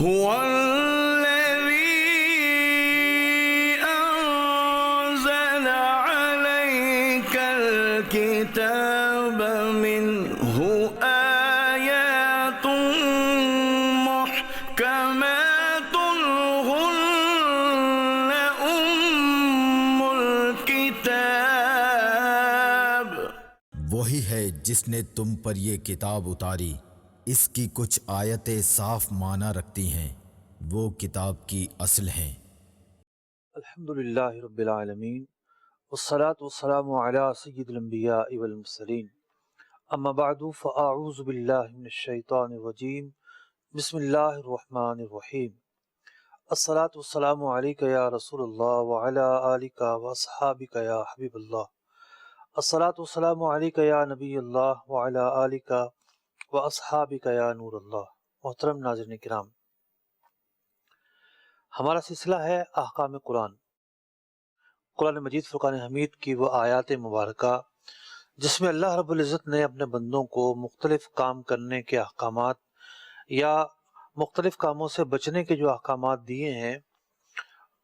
هو الذي أنزل عليك الكتاب منه آيات محكمات هن أم الكتاب. وہی ہے جس نے تم پر یہ کتاب اتاری، اس کی کچھ آیتیں صاف معنی رکھتی ہیں، وہ کتاب کی اصل ہیں۔ الحمدللہ رب العالمین والصلاة والسلام علی سید الانبیاء والمرسلین، اما بعد فاعوذ باللہ من الشیطان الرجیم، بسم اللہ الرحمن الرحیم۔ الصلاة والسلام علیک یا رسول اللہ وعلی آلک واصحابک یا حبیب اللہ۔ الصلاة والسلام علیک یا نبی اللہ وعلی آلک واصحابک یا نور اللہ۔ محترم ناظرین کرام، ہمارا سلسلہ ہے احکام قرآن، قرآن مجید فرقان حمید کی وہ آیات مبارکہ جس میں اللہ رب العزت نے اپنے بندوں کو مختلف کام کرنے کے احکامات یا مختلف کاموں سے بچنے کے جو احکامات دیے ہیں،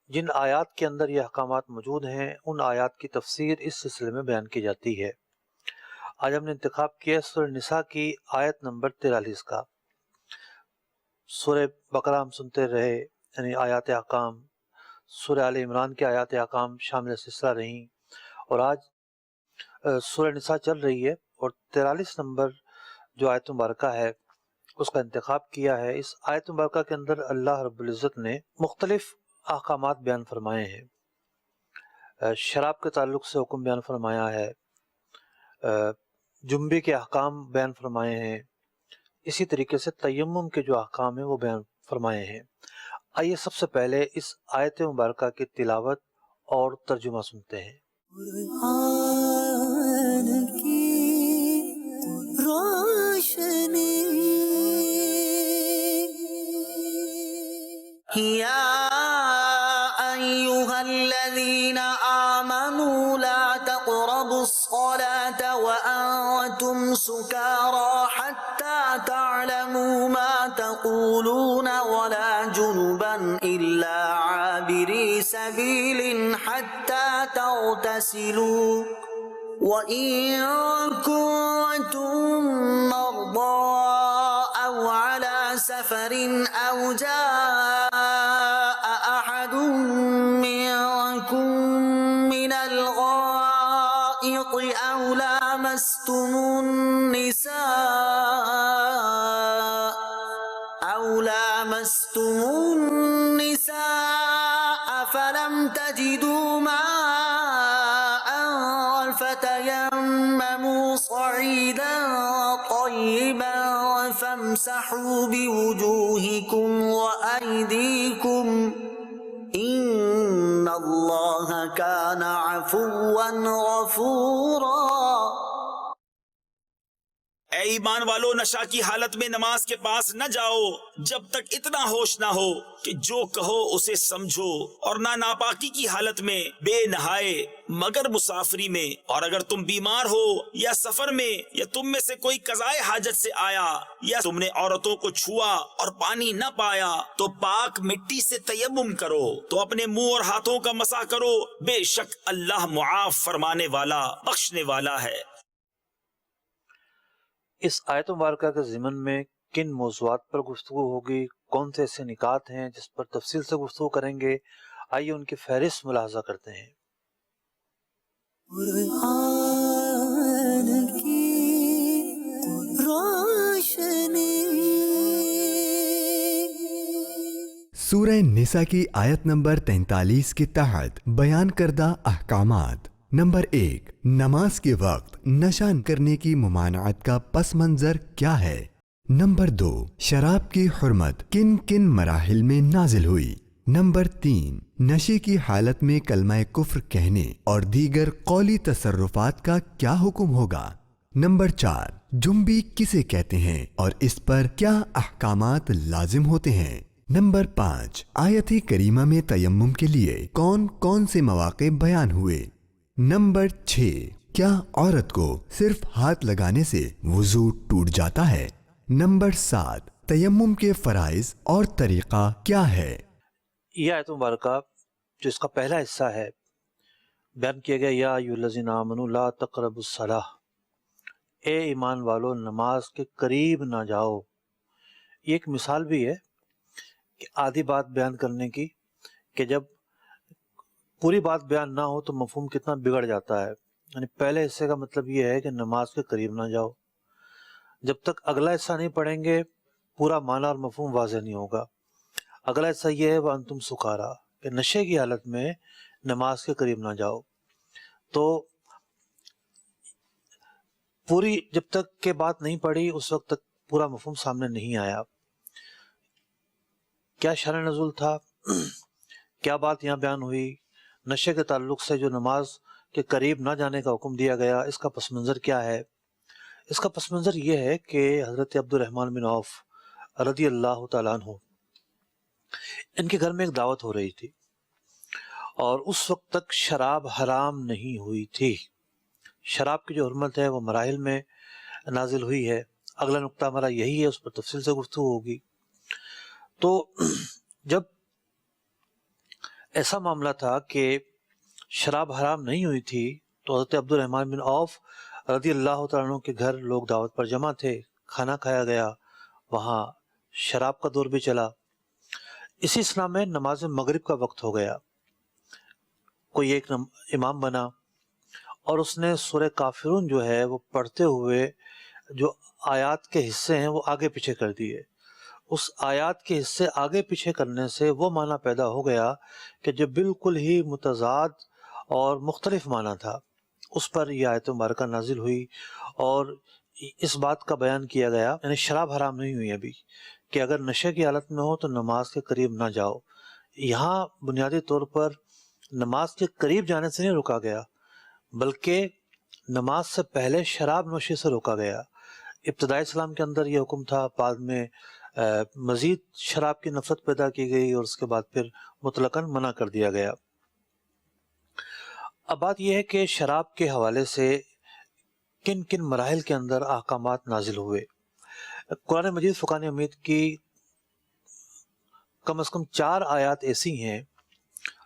جن آیات کے اندر یہ احکامات موجود ہیں، ان آیات کی تفسیر اس سلسلے میں بیان کی جاتی ہے۔ آج ہم نے انتخاب کیا ہے سورہ نساء کی آیت نمبر 43 کا۔ سورہ بقرہ ہم سنتے رہے، یعنی آیات احکام، سورہ آل عمران کے آیات احکام شامل سلسلہ رہیں، اور آج سورہ نساء چل رہی ہے اور 43 نمبر جو آیت مبارکہ ہے اس کا انتخاب کیا ہے۔ اس آیت مبارکہ کے اندر اللہ رب العزت نے مختلف احکامات بیان فرمائے ہیں۔ شراب کے تعلق سے حکم بیان فرمایا ہے، جنبے کے احکام بیان فرمائے ہیں، اسی طریقے سے تیمم کے جو احکام ہیں وہ بیان فرمائے ہیں۔ آئیے سب سے پہلے اس آیت مبارکہ کی تلاوت اور ترجمہ سنتے ہیں۔ قرآن کی روشنی یا ایھا الذین آمنوا لا تقربوا الصلاة وأنتم سکارى حتى تعلموا ما تقولون ولا جنبا إلا عابري سبيل حتى تغتسلوا وإن كنتم مرضى أو على سفر أو جاء أحد منكم من الغائط أو لامستم النساء فلم تجدوا ماء فتيمموا صعيدا طيبا فامسحوا بوجوهكم وأيديكم إن الله كان عفوا غفورا۔ اے ایمان والو، نشہ کی حالت میں نماز کے پاس نہ جاؤ جب تک اتنا ہوش نہ ہو کہ جو کہو اسے سمجھو، اور نہ ناپاکی کی حالت میں بے نہائے مگر مسافری میں، اور اگر تم بیمار ہو یا سفر میں یا تم میں سے کوئی قضائے حاجت سے آیا یا تم نے عورتوں کو چھوا اور پانی نہ پایا تو پاک مٹی سے تیمم کرو تو اپنے منہ اور ہاتھوں کا مسح کرو، بے شک اللہ معاف فرمانے والا بخشنے والا ہے۔ اس آیت مبارکہ کے ضمن میں کن موضوعات پر گفتگو ہوگی، کون سے ایسے نکات ہیں جس پر تفصیل سے گفتگو کریں گے، آئیے ان کی فہرست ملاحظہ کرتے ہیں۔ قرآن کی روشنی سورہ نساء کی آیت نمبر 43 کے تحت بیان کردہ احکامات۔ نمبر 1، نماز کے وقت نشہ کرنے کی ممانعت کا پس منظر کیا ہے؟ نمبر 2، شراب کی حرمت کن کن مراحل میں نازل ہوئی؟ نمبر 3، نشے کی حالت میں کلمہ کفر کہنے اور دیگر قولی تصرفات کا کیا حکم ہوگا؟ نمبر 4، جنبی کسے کہتے ہیں اور اس پر کیا احکامات لازم ہوتے ہیں؟ نمبر 5، آیت کریمہ میں تیمم کے لیے کون کون سے مواقع بیان ہوئے؟ نمبر 6، کیا عورت کو صرف ہاتھ لگانے سے وضو ٹوٹ جاتا ہے؟ نمبر 7، تیمم کے فرائض اور طریقہ کیا ہے؟ یہ آیت مبارکہ جو اس کا پہلا حصہ ہے بیان کیا گیا، یا ایھا الذین آمنوا لا تقربوا الصلاۃ، اے ایمان والو نماز کے قریب نہ جاؤ۔ یہ ایک مثال بھی ہے کہ آدھی بات بیان کرنے کی، کہ جب پوری بات بیان نہ ہو تو مفہوم کتنا بگڑ جاتا ہے۔ یعنی پہلے حصے کا مطلب یہ ہے کہ نماز کے قریب نہ جاؤ، جب تک اگلا حصہ نہیں پڑھیں گے پورا معنی اور مفہوم واضح نہیں ہوگا۔ اگلا حصہ یہ ہے وَأَنْتُمْ سُکارا، کہ نشے کی حالت میں نماز کے قریب نہ جاؤ۔ تو پوری جب تک کہ بات نہیں پڑھی اس وقت تک پورا مفہوم سامنے نہیں آیا۔ کیا شرح نزول تھا، کیا بات یہاں بیان ہوئی، نشے کے تعلق سے جو نماز کے قریب نہ جانے کا حکم دیا گیا، اس کا پس منظر کیا ہے؟ اس کا پس منظر یہ ہے کہ حضرت عبد الرحمن بن عوف رضی اللہ تعالیٰ عنہ، ان کے گھر میں ایک دعوت ہو رہی تھی اور اس وقت تک شراب حرام نہیں ہوئی تھی۔ شراب کی جو حرمت ہے وہ مراحل میں نازل ہوئی ہے، اگلا نقطہ ہمارا یہی ہے، اس پر تفصیل سے گفتگو ہوگی۔ تو جب ایسا معاملہ تھا کہ شراب حرام نہیں ہوئی تھی تو حضرت عبد الرحمن بن عوف رضی اللہ تعالیٰ عنہ کے گھر لوگ دعوت پر جمع تھے، کھانا کھایا گیا، وہاں شراب کا دور بھی چلا۔ اسی اثناء میں نماز مغرب کا وقت ہو گیا، کوئی ایک امام بنا اور اس نے سورہ کافرون جو ہے وہ پڑھتے ہوئے جو آیات کے حصے ہیں وہ آگے پیچھے کر دیے۔ اس آیات کے حصے آگے پیچھے کرنے سے وہ معنی پیدا ہو گیا کہ جو بالکل ہی متضاد اور مختلف معنی تھا، اس پر یہ آیت مبارکہ نازل ہوئی اور اس بات کا بیان کیا گیا، یعنی شراب حرام نہیں ہوئی ابھی، کہ اگر نشے کی حالت میں ہو تو نماز کے قریب نہ جاؤ۔ یہاں بنیادی طور پر نماز کے قریب جانے سے نہیں روکا گیا، بلکہ نماز سے پہلے شراب نوشی سے روکا گیا۔ ابتدائی اسلام کے اندر یہ حکم تھا، بعد میں مزید شراب کی نفرت پیدا کی گئی اور اس کے بعد پھر مطلقاً منع کر دیا گیا۔ اب بات یہ ہے کہ شراب کے حوالے سے کن کن مراحل کے اندر احکامات نازل ہوئے۔ قرآن مجید فرقان حمید کی کم از کم 4 آیات ایسی ہیں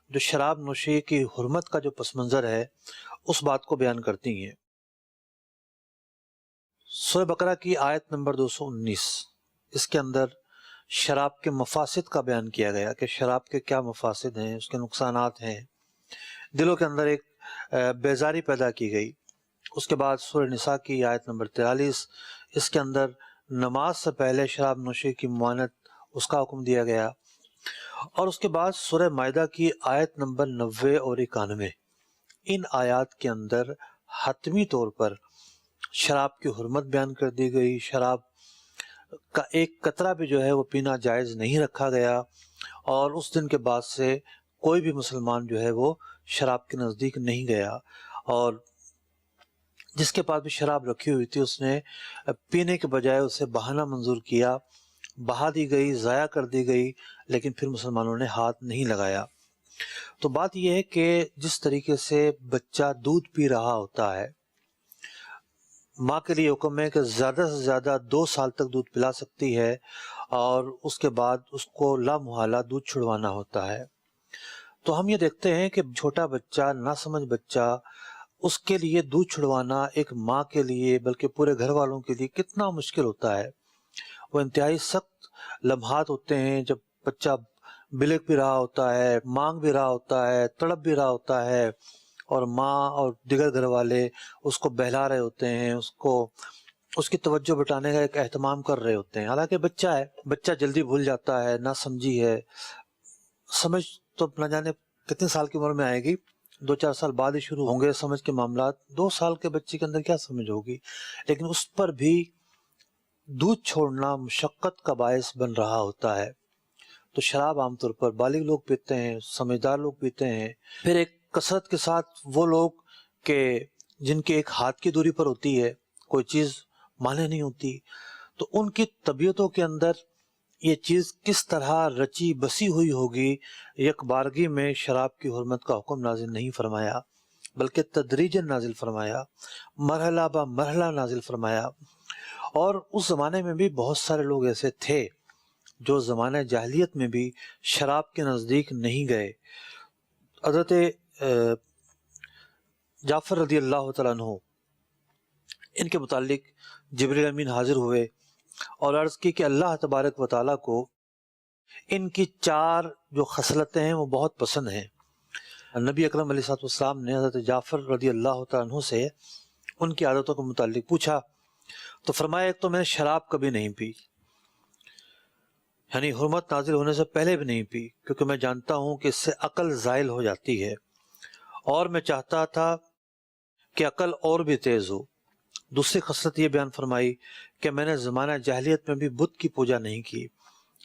جو شراب نوشی کی حرمت کا جو پس منظر ہے اس بات کو بیان کرتی ہیں۔ سورہ بقرہ کی آیت نمبر 219، اس کے اندر شراب کے مفاسد کا بیان کیا گیا کہ شراب کے کیا مفاسد ہیں، اس کے نقصانات ہیں، دلوں کے اندر ایک بیزاری پیدا کی گئی۔ اس کے بعد سورہ نساء کی آیت نمبر 43، اس کے اندر نماز سے پہلے شراب نوشی کی ممانعت، اس کا حکم دیا گیا۔ اور اس کے بعد سورہ مائدہ کی آیت نمبر 90 اور 91، ان آیات کے اندر حتمی طور پر شراب کی حرمت بیان کر دی گئی، شراب کا ایک قطرہ بھی جو ہے وہ پینا جائز نہیں رکھا گیا، اور اس دن کے بعد سے کوئی بھی مسلمان جو ہے وہ شراب کے نزدیک نہیں گیا، اور جس کے پاس بھی شراب رکھی ہوئی تھی اس نے پینے کے بجائے اسے بہانہ منظور کیا، بہا دی گئی، ضائع کر دی گئی، لیکن پھر مسلمانوں نے ہاتھ نہیں لگایا۔ تو بات یہ ہے کہ جس طریقے سے بچہ دودھ پی رہا ہوتا ہے، ماں کے لیے حکم ہے کہ زیادہ سے زیادہ 2 سال تک دودھ پلا سکتی ہے، اور اس کے بعد اس کو لامحالہ دودھ چھڑوانا ہوتا ہے۔ تو ہم یہ دیکھتے ہیں کہ چھوٹا بچہ، ناسمجھ بچہ، اس کے لیے دودھ چھڑوانا ایک ماں کے لیے بلکہ پورے گھر والوں کے لیے کتنا مشکل ہوتا ہے۔ وہ انتہائی سخت لمحات ہوتے ہیں جب بچہ بلک بھی رہا ہوتا ہے، مانگ بھی رہا ہوتا ہے، تڑپ بھی رہا ہوتا ہے، اور ماں اور دیگر گھر والے اس کو بہلا رہے ہوتے ہیں، اس کی توجہ بٹانے کا ایک اہتمام کر رہے ہوتے ہیں۔ حالانکہ بچہ ہے، بچہ جلدی بھول جاتا ہے، نہ سمجھی ہے، سمجھ تو نہ جانے کتنے سال کی عمر میں آئے گی، 2-4 سال بعد ہی شروع ہوں گے سمجھ کے معاملات۔ 2 سال کے بچے کے اندر کیا سمجھ ہوگی، لیکن اس پر بھی دودھ چھوڑنا مشقت کا باعث بن رہا ہوتا ہے۔ تو شراب عام طور پر بالغ لوگ پیتے ہیں، سمجھدار لوگ پیتے ہیں، پھر ایک کثرت کے ساتھ وہ لوگ کہ جن کے ایک ہاتھ کی دوری پر ہوتی ہے، کوئی چیز مانے نہیں ہوتی، تو ان کی طبیعتوں کے اندر یہ چیز کس طرح رچی بسی ہوئی ہوگی۔ یک بارگی میں شراب کی حرمت کا حکم نازل نہیں فرمایا، بلکہ تدریجاً نازل فرمایا، مرحلہ با مرحلہ نازل فرمایا، اور اس زمانے میں بھی بہت سارے لوگ ایسے تھے جو زمانہ جاہلیت میں بھی شراب کے نزدیک نہیں گئے. حضرت جعفر رضی اللہ تعالیٰ عنہ، ان کے متعلق جبریل امین حاضر ہوئے اور عرض کی کہ اللہ تبارک و تعالیٰ کو ان کی 4 جو خصلتیں ہیں وہ بہت پسند ہیں. نبی اکرم علیہ الصلوۃ والسلام نے حضرت جعفر رضی اللہ تعالیٰ عنہ سے ان کی عادتوں کے متعلق پوچھا تو فرمایا ایک تو میں نے شراب کبھی نہیں پی، یعنی حرمت نازل ہونے سے پہلے بھی نہیں پی، کیونکہ میں جانتا ہوں کہ اس سے عقل زائل ہو جاتی ہے اور میں چاہتا تھا کہ عقل اور بھی تیز ہو. دوسری خصلت یہ بیان فرمائی کہ میں نے زمانہ جاہلیت میں بھی بت کی پوجا نہیں کی،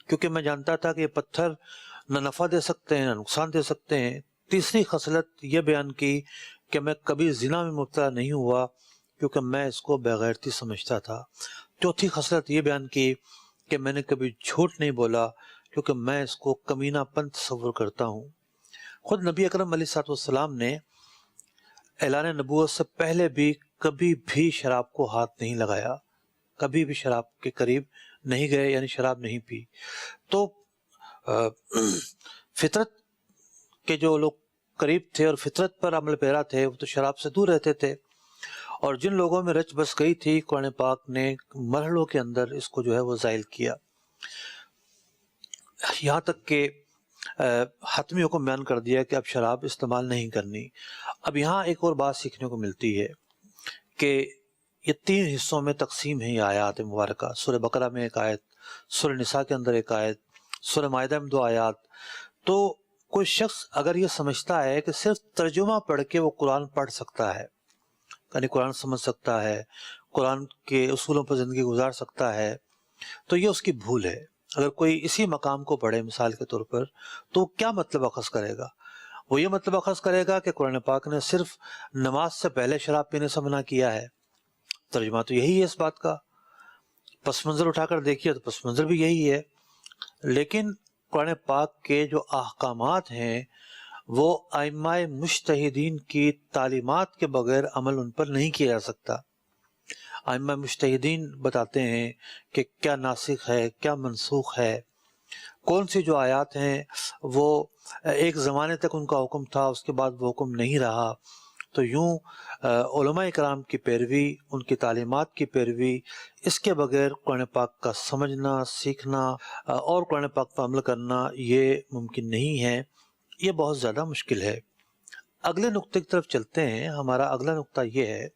کیونکہ میں جانتا تھا کہ یہ پتھر نہ نفع دے سکتے ہیں نہ نقصان دے سکتے ہیں. تیسری خصلت یہ بیان کی کہ میں کبھی زنا میں مبتلا نہیں ہوا، کیونکہ میں اس کو بغیرتی سمجھتا تھا. چوتھی خصلت یہ بیان کی کہ میں نے کبھی جھوٹ نہیں بولا، کیونکہ میں اس کو کمینہ پن تصور کرتا ہوں. خود نبی اکرم علیہ الصلوۃ والسلام نے اعلان نبوت سے پہلے بھی کبھی بھی شراب کو ہاتھ نہیں لگایا، کبھی بھی شراب کے قریب نہیں گئے، یعنی شراب نہیں پی. تو فطرت کے جو لوگ قریب تھے اور فطرت پر عمل پیرا تھے وہ تو شراب سے دور رہتے تھے، اور جن لوگوں میں رچ بس گئی تھی قرآن پاک نے مرحلوں کے اندر اس کو جو ہے وہ زائل کیا، یہاں تک کہ حتمی حکم بیان کر دیا کہ اب شراب استعمال نہیں کرنی. اب یہاں ایک اور بات سیکھنے کو ملتی ہے کہ یہ 3 حصوں میں تقسیم ہیں یہ آیات مبارکہ. سورہ بقرہ میں ایک آیت، سورہ نساء کے اندر ایک آیت، سورہ مائدہ میں 2 آیات. تو کوئی شخص اگر یہ سمجھتا ہے کہ صرف ترجمہ پڑھ کے وہ قرآن پڑھ سکتا ہے، یعنی قرآن سمجھ سکتا ہے، قرآن کے اصولوں پر زندگی گزار سکتا ہے، تو یہ اس کی بھول ہے. اگر کوئی اسی مقام کو پڑھے مثال کے طور پر تو کیا مطلب اخذ کرے گا؟ وہ یہ مطلب اخذ کرے گا کہ قرآن پاک نے صرف نماز سے پہلے شراب پینے سے منع کیا ہے. ترجمہ تو یہی ہے اس بات کا، پس منظر اٹھا کر دیکھیے تو پس منظر بھی یہی ہے. لیکن قرآن پاک کے جو احکامات ہیں وہ ائمہ مجتہدین کی تعلیمات کے بغیر عمل ان پر نہیں کیا جا سکتا. ائمہ مجتہدین بتاتے ہیں کہ کیا ناسخ ہے، کیا منسوخ ہے، کون سی جو آیات ہیں وہ ایک زمانے تک ان کا حکم تھا، اس کے بعد وہ حکم نہیں رہا. تو یوں علماء کرام کی پیروی، ان کی تعلیمات کی پیروی، اس کے بغیر قرآن پاک کا سمجھنا، سیکھنا اور قرآن پاک پر عمل کرنا یہ ممکن نہیں ہے. یہ بہت زیادہ مشکل ہے. اگلے نقطے کی طرف چلتے ہیں. ہمارا اگلا نقطہ یہ ہے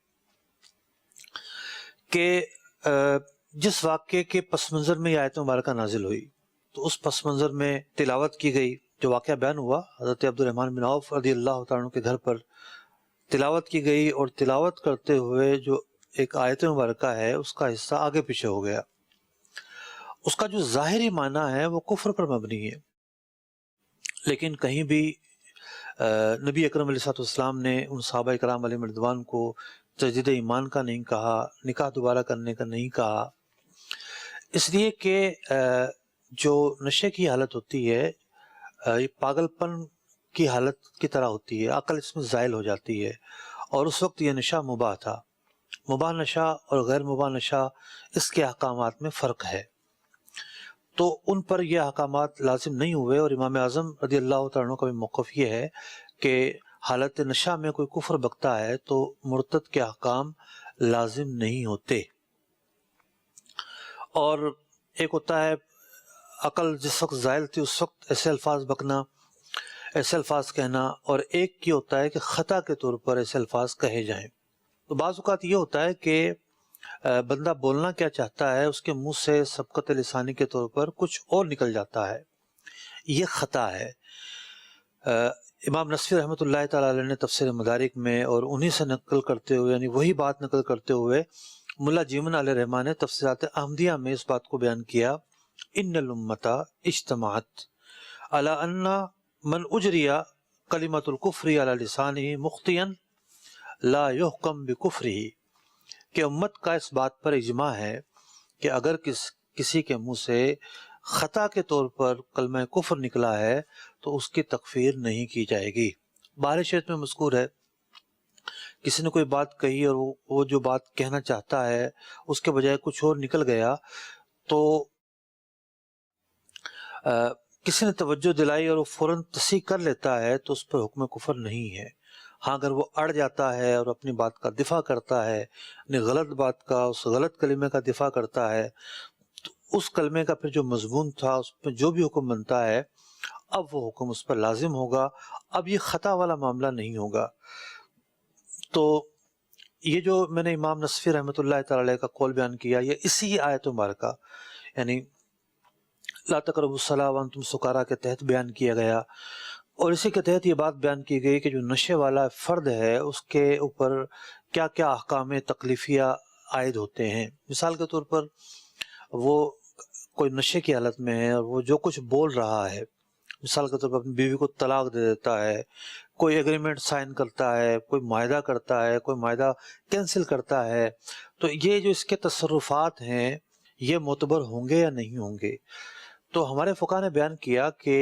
کہ جس واقعے کے پس منظر میں یہ آیت مبارکہ نازل ہوئی تو اس پس منظر میں تلاوت کی گئی. جو واقعہ بیان ہوا حضرت عبد الرحمن بن عوف رضی اللہ تعالیٰ عنہ کے گھر پر تلاوت کی گئی، اور تلاوت کرتے ہوئے جو ایک آیت مبارکہ ہے اس کا حصہ آگے پیچھے ہو گیا. اس کا جو ظاہری معنی ہے وہ کفر پر مبنی ہے، لیکن کہیں بھی نبی اکرم علیہ الصلوۃ والسلام نے ان صحابہ کرام علیہم رضوان کو تجدید ایمان کا نہیں کہا، نکاح دوبارہ کرنے کا نہیں کہا، اس لیے کہ جو نشے کی حالت ہوتی ہے یہ پاگل پن کی حالت کی طرح ہوتی ہے، عقل اس میں زائل ہو جاتی ہے. اور اس وقت یہ نشہ مباح تھا. مباح نشہ اور غیر مباح نشہ اس کے احکامات میں فرق ہے. تو ان پر یہ احکامات لازم نہیں ہوئے، اور امام اعظم رضی اللہ تعالیٰ عنہ کا بھی موقف یہ ہے کہ حالت نشہ میں کوئی کفر بکتا ہے تو مرتد کے احکام لازم نہیں ہوتے. اور ایک ہوتا ہے عقل جس وقت زائل تھی اس وقت ایسے الفاظ بکنا، ایسے الفاظ کہنا، اور ایک یہ ہوتا ہے کہ خطا کے طور پر ایسے الفاظ کہے جائیں. تو بعض اوقات یہ ہوتا ہے کہ بندہ بولنا کیا چاہتا ہے اس کے منہ سے سبقت لسانی کے طور پر کچھ اور نکل جاتا ہے، یہ خطا ہے. امام نصفی رحمۃ اللہ تعالیٰ علیہ نے تفسیر مدارک میں اور انہی سے نقل کرتے ہوئے، یعنی وہی بات نقل کرتے ہوئے ملا جیمن علیہ رحمٰن نے تفسیرات احمدیہ میں اس بات کو بیان کیا، ان الامۃ اجتمعت علی ان من اجری کلمۃ الکفر علی لسانہ مخطئا لا یحکم بکفرہ، کہ امت کا اس بات پر اجماع ہے کہ اگر کسی کے منہ سے خطا کے طور پر کلمہ کفر نکلا ہے تو اس کی تکفیر نہیں کی جائے گی. بہار شریعت میں مذکور ہے کسی نے کوئی بات کہی اور وہ جو بات کہنا چاہتا ہے اس کے بجائے کچھ اور نکل گیا تو کسی نے توجہ دلائی اور وہ فوراً تصحیح کر لیتا ہے تو اس پر حکم کفر نہیں ہے. ہاں اگر وہ اڑ جاتا ہے اور اپنی بات کا دفاع کرتا ہے، اپنی غلط بات کا، اس غلط کلمے کا دفاع کرتا ہے، تو اس کلمے کا پھر جو مضمون تھا اس پہ جو بھی حکم بنتا ہے اب وہ حکم اس پر لازم ہوگا. اب یہ خطا والا معاملہ نہیں ہوگا. تو یہ جو میں نے امام نصفی رحمۃ اللہ تعالی علیہ کا قول بیان کیا یہ اسی آیت مبارکہ یعنی لا تقربوا الصلاۃ وانتم سکارا کے تحت بیان کیا گیا، اور اسی کے تحت یہ بات بیان کی گئی کہ جو نشے والا فرد ہے اس کے اوپر کیا کیا احکام تکلیفیہ عائد ہوتے ہیں. مثال کے طور پر وہ کوئی نشے کی حالت میں ہے اور وہ جو کچھ بول رہا ہے، مثال کے طور پر اپنی بیوی کو طلاق دے دیتا ہے، کوئی ایگریمنٹ سائن کرتا ہے، کوئی معاہدہ کرتا ہے، کوئی معاہدہ کینسل کرتا ہے، تو یہ جو اس کے تصرفات ہیں یہ معتبر ہوں گے یا نہیں ہوں گے؟ تو ہمارے فقہ نے بیان کیا کہ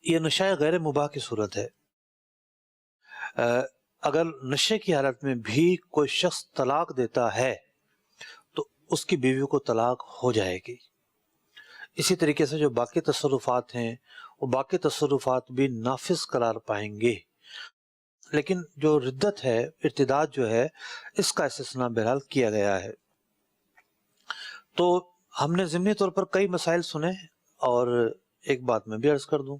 یہ نشہ غیر مباح کی صورت ہے. اگر نشے کی حالت میں بھی کوئی شخص طلاق دیتا ہے تو اس کی بیوی کو طلاق ہو جائے گی. اسی طریقے سے جو باقی تصرفات ہیں وہ باقی تصرفات بھی نافذ قرار پائیں گے. لیکن جو ردت ہے، ارتداد جو ہے، اس کا استثناء بہرحال کیا گیا ہے. تو ہم نے ضمنی طور پر کئی مسائل سنے، اور ایک بات میں بھی عرض کر دوں،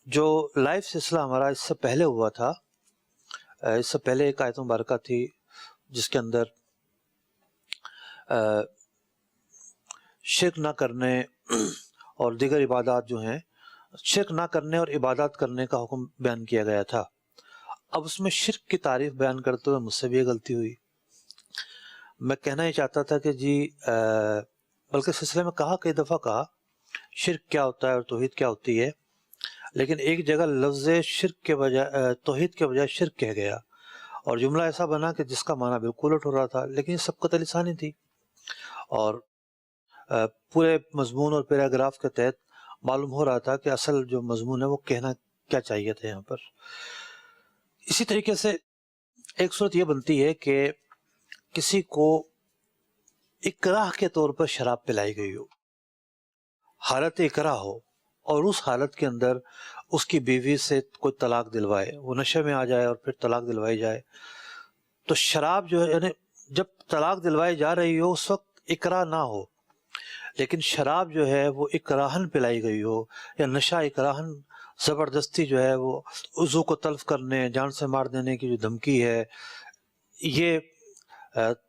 جو لائف سلسلہ ہمارا اس سے پہلے ہوا تھا، اس سے پہلے ایک آیت مبارکہ تھی جس کے اندر شرک نہ کرنے اور دیگر عبادات جو ہیں، شرک نہ کرنے اور عبادات کرنے کا حکم بیان کیا گیا تھا. اب اس میں شرک کی تعریف بیان کرتے ہوئے مجھ سے بھی یہ غلطی ہوئی. میں کہنا ہی چاہتا تھا کہ جی بلکہ سلسلے میں کہا، کئی دفعہ کہا شرک کیا ہوتا ہے اور توحید کیا ہوتی ہے، لیکن ایک جگہ لفظ شرک کے بجائے توحید کے بجائے شرک کہہ گیا، اور جملہ ایسا بنا کہ جس کا معنی بالکل الٹ ہو رہا تھا. لیکن یہ سبقت لسانی تھی، اور پورے مضمون اور پیراگراف کے تحت معلوم ہو رہا تھا کہ اصل جو مضمون ہے وہ کہنا کیا چاہیے تھا یہاں پر. اسی طریقے سے ایک صورت یہ بنتی ہے کہ کسی کو اکراہ کے طور پر شراب پلائی گئی ہو، حالت اکراہ ہو، اور اس حالت کے اندر اس کی بیوی سے کوئی طلاق دلوائے، وہ نشے میں آ جائے اور پھر طلاق دلوائی جائے. تو شراب جو ہے، یعنی جب طلاق دلوائی جا رہی ہو اس وقت اکراہ نہ ہو، لیکن شراب جو ہے وہ اکراہن پلائی گئی ہو، یا نشہ اکراہن زبردستی جو ہے وہ عضو کو تلف کرنے، جان سے مار دینے کی جو دھمکی ہے، یہ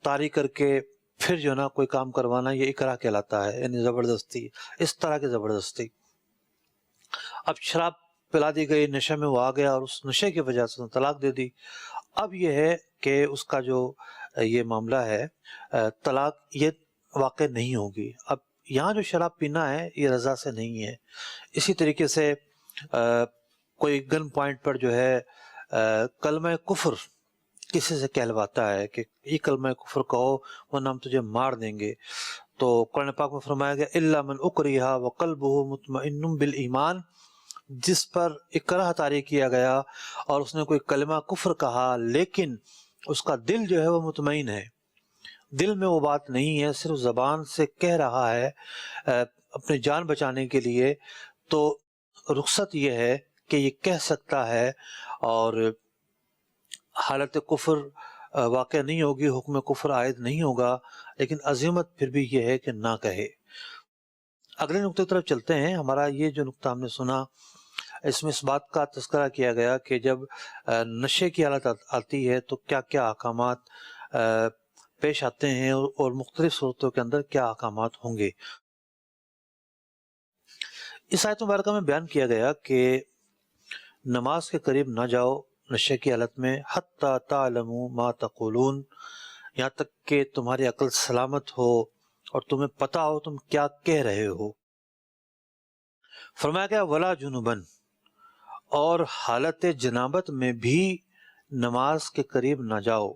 طاری کر کے پھر جو نا کوئی کام کروانا، یہ اکراہ کہلاتا ہے، یعنی زبردستی، اس طرح کی زبردستی. اب شراب پلا دی گئی، نشے میں وہ آ گیا اور اس نشے کی وجہ سے طلاق دے دی. اب یہ ہے کہ اس کا جو یہ معاملہ ہے طلاق یہ واقع نہیں ہوگی. اب یہاں جو شراب پینا ہے یہ رضا سے نہیں ہے. اسی طریقے سے کوئی گن پوائنٹ پر جو ہے کلمہ کفر کسی سے کہلواتا ہے کہ یہ کلمہ کفر کہو ورنہ ہم تجھے مار دیں گے، تو قرآن پاک میں فرمایا گیا الا من اکرہ وقلبہ مطمئن بالایمان، جس پر اکراہ طاری کیا گیا اور اس نے کوئی کلمہ کفر کہا لیکن اس کا دل جو ہے وہ مطمئن ہے، دل میں وہ بات نہیں ہے، صرف زبان سے کہہ رہا ہے اپنی جان بچانے کے لیے، تو رخصت یہ ہے کہ یہ کہہ سکتا ہے اور حالت کفر واقع نہیں ہوگی، حکم کفر عائد نہیں ہوگا. لیکن عزیمت پھر بھی یہ ہے کہ نہ کہے. اگلے نقطے کی طرف چلتے ہیں. ہمارا یہ جو نقطہ ہم نے سنا اس میں اس بات کا تذکرہ کیا گیا کہ جب نشے کی حالت آتی ہے تو کیا کیا احکامات پیش آتے ہیں اور مختلف صورتوں کے اندر کیا احکامات ہوں گے. اس آیت مبارکہ میں بیان کیا گیا کہ نماز کے قریب نہ جاؤ نشے کی حالت میں، حتی تعلموا ما تقولون، یہاں تک کہ تمہاری عقل سلامت ہو اور تمہیں پتہ ہو تم کیا کہہ رہے ہو. فرمایا گیا ولا جنبن، اور حالت جنابت میں بھی نماز کے قریب نہ جاؤ.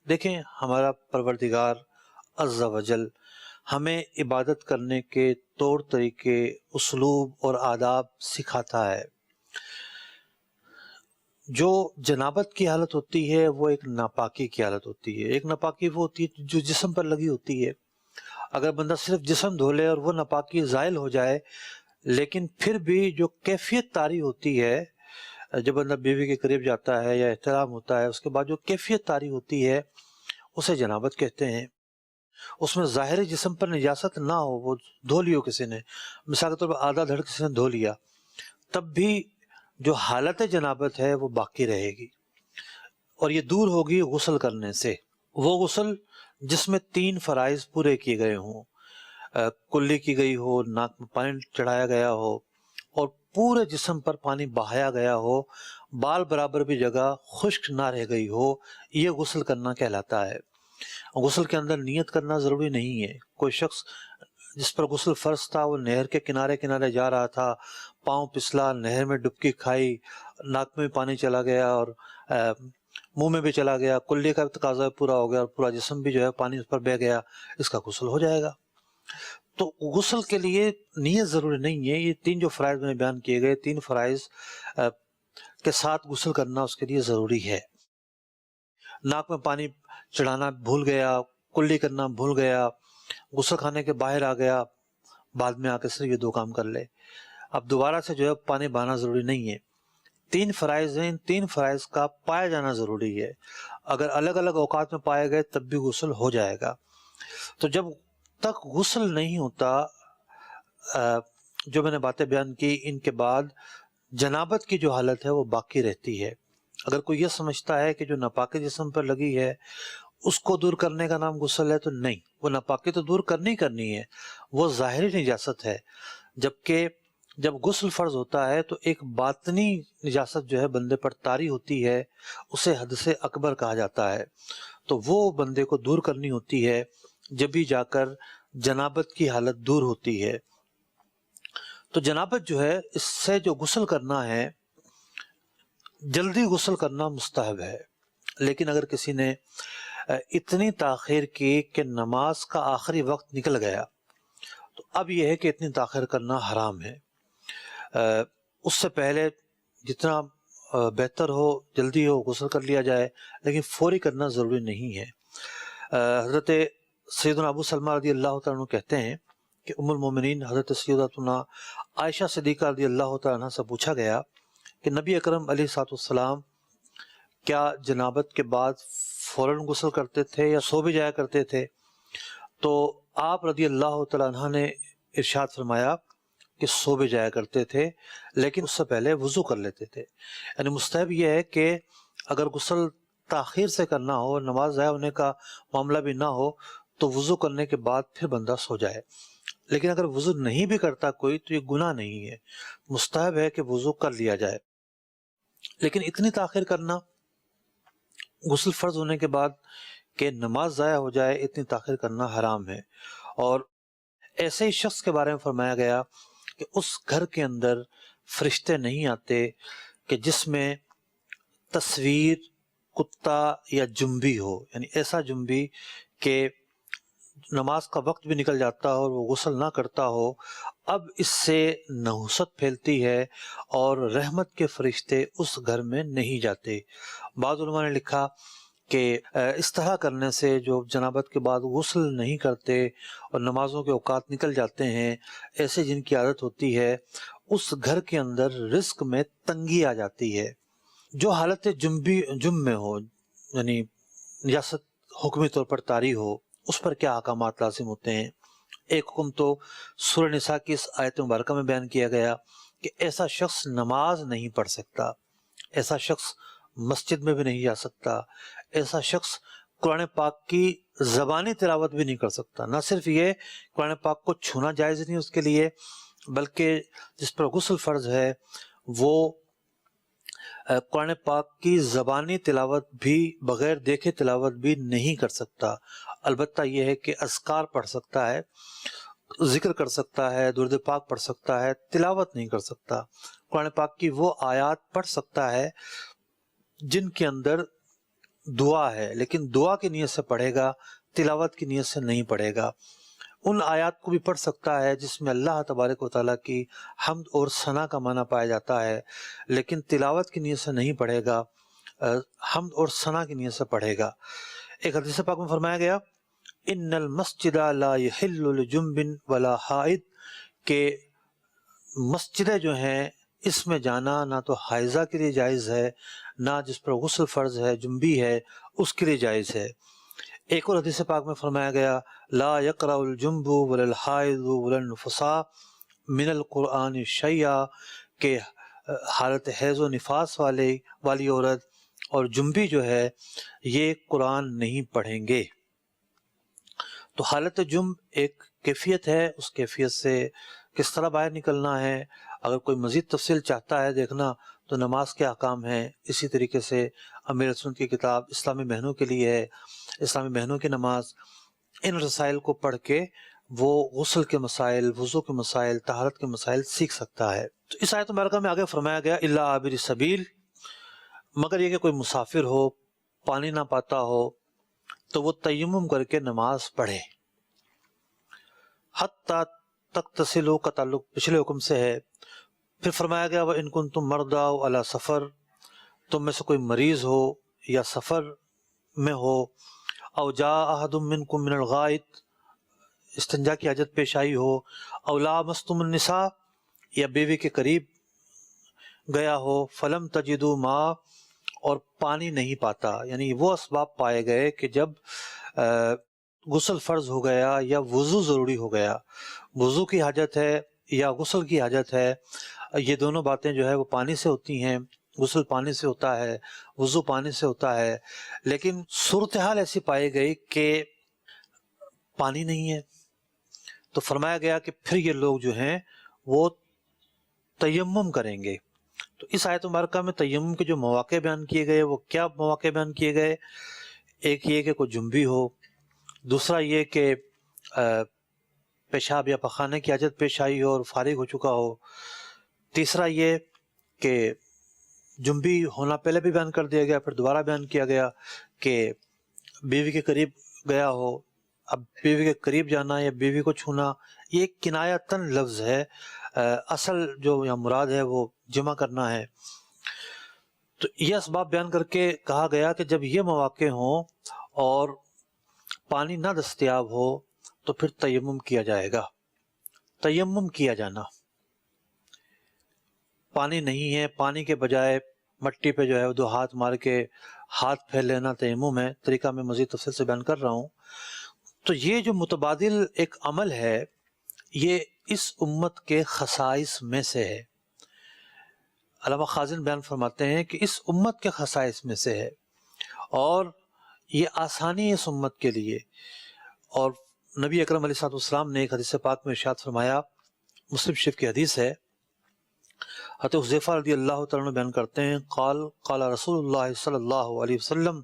دیکھیں ہمارا پروردگار عز و جل ہمیں عبادت کرنے کے طور طریقے، اسلوب اور آداب سکھاتا ہے. جو جنابت کی حالت ہوتی ہے وہ ایک ناپاکی کی حالت ہوتی ہے. ایک ناپاکی وہ ہوتی ہے جو جسم پر لگی ہوتی ہے. اگر بندہ صرف جسم دھو لے اور وہ ناپاکی زائل ہو جائے، لیکن پھر بھی جو کیفیت طاری ہوتی ہے، جب بندہ بیوی کے قریب جاتا ہے یا احترام ہوتا ہے، اس کے بعد جو کیفیت طاری ہوتی ہے اسے جنابت کہتے ہیں. اس میں ظاہری جسم پر نجاست نہ ہو، وہ دھو لیو کسی نے، مثال کے طور پر آدھا دھڑ کسی نے دھو لیا، تب بھی جو حالت جنابت ہے وہ باقی رہے گی، اور یہ دور ہوگی غسل کرنے سے. وہ غسل جس میں 3 فرائض پورے کیے گئے ہوں، کلی کی گئی ہو، ناک میں پانی چڑھایا گیا ہو، اور پورے جسم پر پانی بہایا گیا ہو، بال برابر بھی جگہ خشک نہ رہ گئی ہو، یہ غسل کرنا کہلاتا ہے. غسل کے اندر نیت کرنا ضروری نہیں ہے. کوئی شخص جس پر غسل فرض تھا وہ نہر کے کنارے کنارے جا رہا تھا، پاؤں پسلا، نہر میں ڈبکی کھائی، ناک میں پانی چلا گیا اور منہ میں بھی چلا گیا، کلی کا تقاضا پورا ہو گیا اور پورا جسم بھی جو ہے پانی اس پر بہہ گیا، اس کا غسل ہو جائے گا. تو غسل کے لیے نیت ضروری نہیں ہے. یہ 3 جو فرائض میں نے بیان کیے گئے، 3 فرائض کے ساتھ غسل کرنا اس کے لیے ضروری ہے. ناک میں پانی چڑھانا بھول گیا، کلی کرنا بھول گیا، غسل خانے کے باہر آ گیا، بعد میں آ کے صرف یہ 2 کام کر لے. اب دوبارہ سے جو ہے پانی بہانا ضروری نہیں ہے. 3 فرائض ہیں، ان 3 فرائض کا پایا جانا ضروری ہے. اگر الگ الگ اوقات میں پائے گئے تب بھی غسل ہو جائے گا. تو جب تک غسل نہیں ہوتا، جو میں نے باتیں بیان کی، ان کے بعد جنابت کی جو حالت ہے وہ باقی رہتی ہے. اگر کوئی یہ سمجھتا ہے کہ جو ناپاکی جسم پر لگی ہے اس کو دور کرنے کا نام غسل ہے، تو نہیں، وہ ناپاکی تو دور کرنی ہے، وہ ظاہری نجاست ہے. جبکہ جب غسل فرض ہوتا ہے تو ایک باطنی نجاست جو ہے بندے پر طاری ہوتی ہے، اسے حد سے اکبر کہا جاتا ہے. تو وہ بندے کو دور کرنی ہوتی ہے، جب بھی جا کر جنابت کی حالت دور ہوتی ہے. تو جنابت جو ہے، اس سے جو غسل کرنا ہے، جلدی غسل کرنا مستحب ہے. لیکن اگر کسی نے اتنی تاخیر کی کہ نماز کا آخری وقت نکل گیا، تو اب یہ ہے کہ اتنی تاخیر کرنا حرام ہے. اس سے پہلے جتنا بہتر ہو، جلدی ہو، غسل کر لیا جائے، لیکن فوری کرنا ضروری نہیں ہے. حضرت سیدنا ابو سلمہ رضی اللہ تعالیٰ عنہ کہتے ہیں کہ ام المومنین حضرت سیدتنا عائشہ صدیقہ رضی اللہ تعالیٰ عنہ سے پوچھا گیا کہ نبی اکرم علیہ الصلوۃ والسلام کیا جنابت کے بعد فوراً غسل کرتے تھے یا سو بھی جایا کرتے تھے؟ تو آپ رضی اللہ تعالیٰ عنہ نے ارشاد فرمایا کہ سو بھی جایا کرتے تھے، لیکن اس سے پہلے وضو کر لیتے تھے. یعنی مستحب یہ ہے کہ اگر غسل تاخیر سے کرنا ہو، نماز ضائع ہونے کا معاملہ بھی نہ ہو، تو وضو کرنے کے بعد پھر بندہ سو جائے. لیکن اگر وضو نہیں بھی کرتا کوئی تو یہ گناہ نہیں ہے، مستحب ہے کہ وضو کر لیا جائے. لیکن اتنی تاخیر کرنا غسل فرض ہونے کے بعد کہ نماز ضائع ہو جائے، اتنی تاخیر کرنا حرام ہے. اور ایسے ہی شخص کے بارے میں فرمایا گیا کہ اس گھر کے اندر فرشتے نہیں آتے کہ جس میں تصویر، کتا یا جنبی ہو. یعنی ایسا جنبی کہ نماز کا وقت بھی نکل جاتا ہو اور وہ غسل نہ کرتا ہو. اب اس سے نحوست پھیلتی ہے اور رحمت کے فرشتے اس گھر میں نہیں جاتے. بعض علماء نے لکھا کہ اس طرح کرنے سے جو جنابت کے بعد غسل نہیں کرتے اور نمازوں کے اوقات نکل جاتے ہیں، ایسے جن کی عادت ہوتی ہے، اس گھر کے اندر رزق میں تنگی آ جاتی ہے. جو حالت جم میں ہو، یعنی نجاست حکمی طور پر طاری ہو، اس پر کیا احکامات لازم ہوتے ہیں. ایک حکم تو سورہ نساء کی اس آیت مبارکہ میں بیان کیا گیا کہ ایسا شخص نماز نہیں پڑھ سکتا، ایسا شخص مسجد میں بھی نہیں جا سکتا، ایسا شخص قرآن پاک کی زبانی تلاوت بھی نہیں کر سکتا. نہ صرف یہ قرآن پاک کو چھونا جائز نہیں اس کے لیے، بلکہ جس پر غسل فرض ہے وہ قرآن پاک کی زبانی تلاوت بھی بغیر دیکھے تلاوت بھی نہیں کر سکتا. البتہ یہ ہے کہ اذکار پڑھ سکتا ہے، ذکر کر سکتا ہے، درود پاک پڑھ سکتا ہے، تلاوت نہیں کر سکتا. قرآن پاک کی وہ آیات پڑھ سکتا ہے جن کے اندر دعا ہے، لیکن دعا کی نیت سے پڑھے گا، تلاوت کی نیت سے نہیں پڑھے گا. ان آیات کو بھی پڑھ سکتا ہے جس میں اللہ تبارک و تعالیٰ کی حمد اور ثنا کا معنی پایا جاتا ہے، لیکن تلاوت کی نیت سے نہیں پڑھے گا، حمد اور ثنا کی نیت سے پڑھے گا۔ ایک حدیث پاک میں فرمایا گیا ان المسجد لا یحل لجنب ولا حائض، کہ مسجدیں جو ہیں اس میں جانا نہ تو حائضہ کے لیے جائز ہے، نہ جس پر غسل فرض ہے جنبی ہے اس کے لیے جائز ہے۔ ایک اور حدیث پاک میں فرمایا گیا لا یقرأ الجنب ولا الحائض ولا النفساء من القرآن شیئا، کہ حالت حیض و نفاس والی عورت اور جنبی جو ہے یہ قرآن نہیں پڑھیں گے۔ تو حالت جنب ایک کیفیت ہے، اس کیفیت سے کس طرح باہر نکلنا ہے، اگر کوئی مزید تفصیل چاہتا ہے دیکھنا تو نماز کے احکام ہیں۔ اسی طریقے سے امیر سنت کی کتاب اسلامی بہنوں کے لیے ہے، اسلامی بہنوں کی نماز، ان رسائل کو پڑھ کے وہ غسل کے مسائل، وضو کے مسائل، طہارت کے مسائل سیکھ سکتا ہے۔ تو اس آیت مبارکہ میں آگے فرمایا گیا الا عابر سبیل، مگر یہ کہ کوئی مسافر ہو، پانی نہ پاتا ہو تو وہ تیمم کر کے نماز پڑھے۔ حتی تغتسلوا کا تعلق پچھلے حکم سے ہے۔ پھر فرمایا گیا وَإِن كُنتُم مَرْضَىٰ أَوْ عَلَىٰ سَفَر، تم میں سے کوئی مریض ہو یا سفر میں ہو، او جاء أَحَدٌ مِّنكُم مِّنَ الْغَائِطِ، استنجا کی حاجت پیش آئی ہو، او لامستم النساء، یا بیوی کے قریب گیا ہو، فلم تجدوا ماء، اور پانی نہیں پاتا، یعنی وہ اسباب پائے گئے کہ جب غسل فرض ہو گیا یا وضو ضروری ہو گیا، وضو کی حاجت ہے یا غسل کی حاجت ہے، یہ دونوں باتیں جو ہے وہ پانی سے ہوتی ہیں، غسل پانی سے ہوتا ہے، وضو پانی سے ہوتا ہے، لیکن صورتحال ایسی پائی گئی کہ پانی نہیں ہے، تو فرمایا گیا کہ پھر یہ لوگ جو ہیں وہ تیمم کریں گے۔ تو اس آیت مبارکہ میں تیمم کے جو مواقع بیان کیے گئے وہ کیا مواقع بیان کیے گئے؟ ایک یہ کہ کوئی جنبی ہو، دوسرا یہ کہ پیشاب یا پخانے کی حاجت پیش آئی ہو اور فارغ ہو چکا ہو، تیسرا یہ کہ جنبی ہونا پہلے بھی بیان کر دیا گیا، پھر دوبارہ بیان کیا گیا کہ بیوی کے قریب گیا ہو۔ اب بیوی کے قریب جانا یا بیوی کو چھونا یہ ایک کنایتاً لفظ ہے، اصل جو یہاں مراد ہے وہ جمع کرنا ہے۔ تو یہ اسباب بیان کر کے کہا گیا کہ جب یہ مواقع ہوں اور پانی نہ دستیاب ہو تو پھر تیمم کیا جائے گا۔ تیمم کیا جانا، پانی نہیں ہے، پانی کے بجائے مٹی پہ جو ہے وہ دو ہاتھ مار کے ہاتھ پھیل لینا تیمم ہے، طریقہ میں مزید تفصیل سے بیان کر رہا ہوں۔ تو یہ جو متبادل ایک عمل ہے یہ اس امت کے خصائص میں سے ہے۔ علامہ خازن بیان فرماتے ہیں کہ اس امت کے خصائص میں سے ہے اور یہ آسانی اس امت کے لیے۔ اور نبی اکرم علیہ الصلوۃ والسلام نے ایک حدیث پاک میں ارشاد فرمایا، مسلم شریف کی حدیث ہے، حضرت حذیفہ رضی اللہ تعالیٰ عنہ بیان کرتے ہیں قال رسول اللہ صلی اللہ علیہ وسلم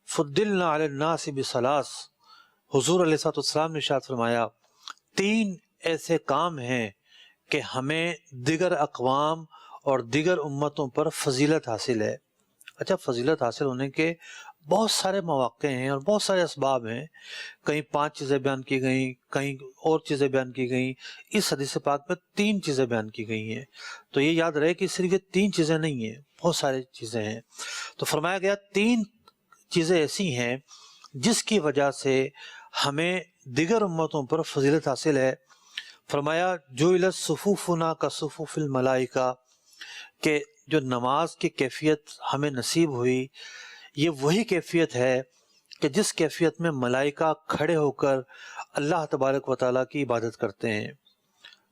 فضلنا علی الناس بثلاث، حضور علیہ الصلوۃ والسلام نے ارشاد فرمایا 3 ایسے کام ہیں کہ ہمیں دیگر اقوام اور دیگر امتوں پر فضیلت حاصل ہے۔ اچھا، فضیلت حاصل ہونے کے بہت سارے مواقع ہیں اور بہت سارے اسباب ہیں، کہیں 5 چیزیں بیان کی گئیں، کہیں اور چیزیں بیان کی گئیں، اس حدیث پاک میں 3 چیزیں بیان کی گئی ہیں۔ تو یہ یاد رہے کہ صرف یہ 3 چیزیں نہیں ہیں، بہت ساری چیزیں ہیں۔ تو فرمایا گیا 3 چیزیں ایسی ہیں جس کی وجہ سے ہمیں دیگر امتوں پر فضیلت حاصل ہے۔ فرمایا جعلت صفوفنا کا صفوف الملائکہ، کہ جو نماز کی کیفیت ہمیں نصیب ہوئی یہ وہی کیفیت ہے کہ جس کیفیت میں ملائکہ کھڑے ہو کر اللہ تبارک و تعالیٰ کی عبادت کرتے ہیں۔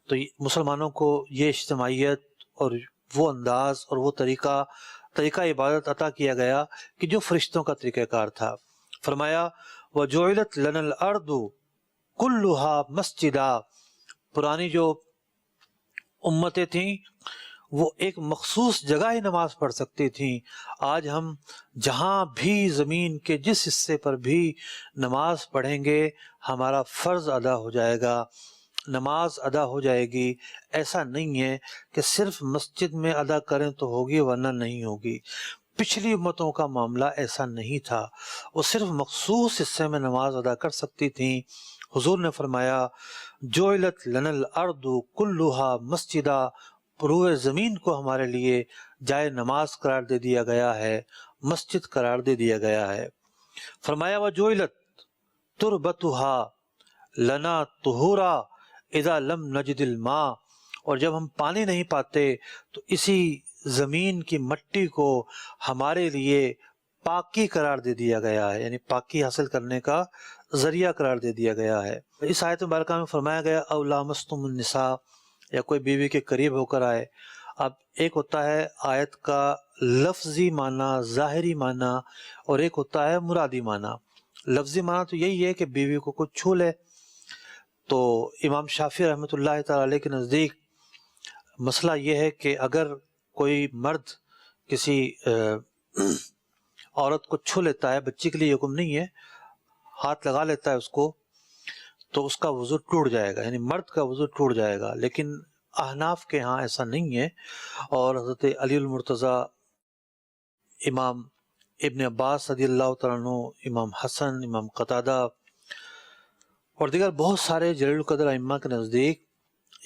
تو مسلمانوں کو یہ اجتماعیت اور وہ انداز اور وہ طریقہ عبادت عطا کیا گیا کہ جو فرشتوں کا طریقہ کار تھا۔ فرمایا وَجُعِلَتْ لَنَا الْأَرْضُ كُلُّهَا مَسْجِدًا، پرانی جو امتیں تھیں وہ ایک مخصوص جگہ ہی نماز پڑھ سکتی تھیں، آج ہم جہاں بھی زمین کے جس حصے پر بھی نماز پڑھیں گے ہمارا فرض ادا ہو جائے گا، نماز ادا ہو جائے گی۔ ایسا نہیں ہے کہ صرف مسجد میں ادا کریں تو ہوگی ورنہ نہیں ہوگی۔ پچھلی امتوں کا معاملہ ایسا نہیں تھا، وہ صرف مخصوص حصے میں نماز ادا کر سکتی تھیں حضور نے فرمایا جعلت لنا الارض کلھا مسجدا، روئے زمین کو ہمارے لیے جائے نماز قرار دے دیا گیا ہے، مسجد قرار دے دیا گیا ہے۔ فرمایا وجعلت تربتها لنا طہورا اذا لم نجد الماء، اور جب ہم پانی نہیں پاتے تو اسی زمین کی مٹی کو ہمارے لیے پاکی قرار دے دیا گیا ہے، یعنی پاکی حاصل کرنے کا ذریعہ قرار دے دیا گیا ہے۔ اس آیت مبارکہ میں فرمایا گیا او لامستم النساء، یا کوئی بیوی کے قریب ہو کر آئے۔ اب ایک ہوتا ہے آیت کا لفظی معنی، ظاہری معنی، اور ایک ہوتا ہے مرادی معنی۔ لفظی معنی تو یہی ہے کہ بیوی کو کچھ چھو لے۔ تو امام شافعی رحمۃ اللہ تعالی علیہ کے نزدیک مسئلہ یہ ہے کہ اگر کوئی مرد کسی عورت کو چھو لیتا ہے، بچی کے لیے حکم نہیں ہے، ہاتھ لگا لیتا ہے اس کو، تو اس کا وضو ٹوٹ جائے گا، یعنی مرد کا وضو ٹوٹ جائے گا۔ لیکن احناف کے ہاں ایسا نہیں ہے، اور حضرت علی المرتضیٰ، امام ابن عباس رضی اللہ تعالیٰ عنہ، امام حسن، امام قتادہ اور دیگر بہت سارے جلیل القدر ائمہ کے نزدیک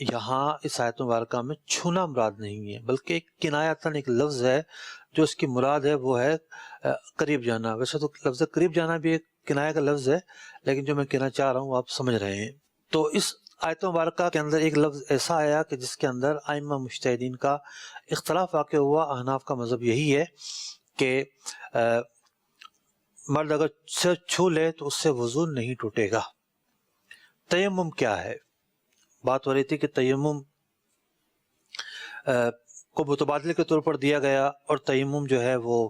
یہاں اس آیت مبارکہ میں چھونا مراد نہیں ہے، بلکہ ایک کنایتاً ایک لفظ ہے، جو اس کی مراد ہے وہ ہے قریب جانا۔ ویسے تو لفظ قریب جانا بھی ایک کنایہ کا لفظ ہے، لیکن جو میں کہنا چاہ رہا ہوں آپ سمجھ رہے ہیں۔ تو اس آیت مبارکہ کے اندر ایک لفظ ایسا آیا کہ جس کے اندر ائمہ مجتہدین کا اختلاف واقع ہوا۔ احناف کا مذہب یہی ہے کہ مرد اگر سے چھو لے تو اس سے وضو نہیں ٹوٹے گا۔ تیمم کیا ہے؟ بات ہو رہی تھی کہ تیمم کو متبادل کے طور پر دیا گیا، اور تیمم جو ہے وہ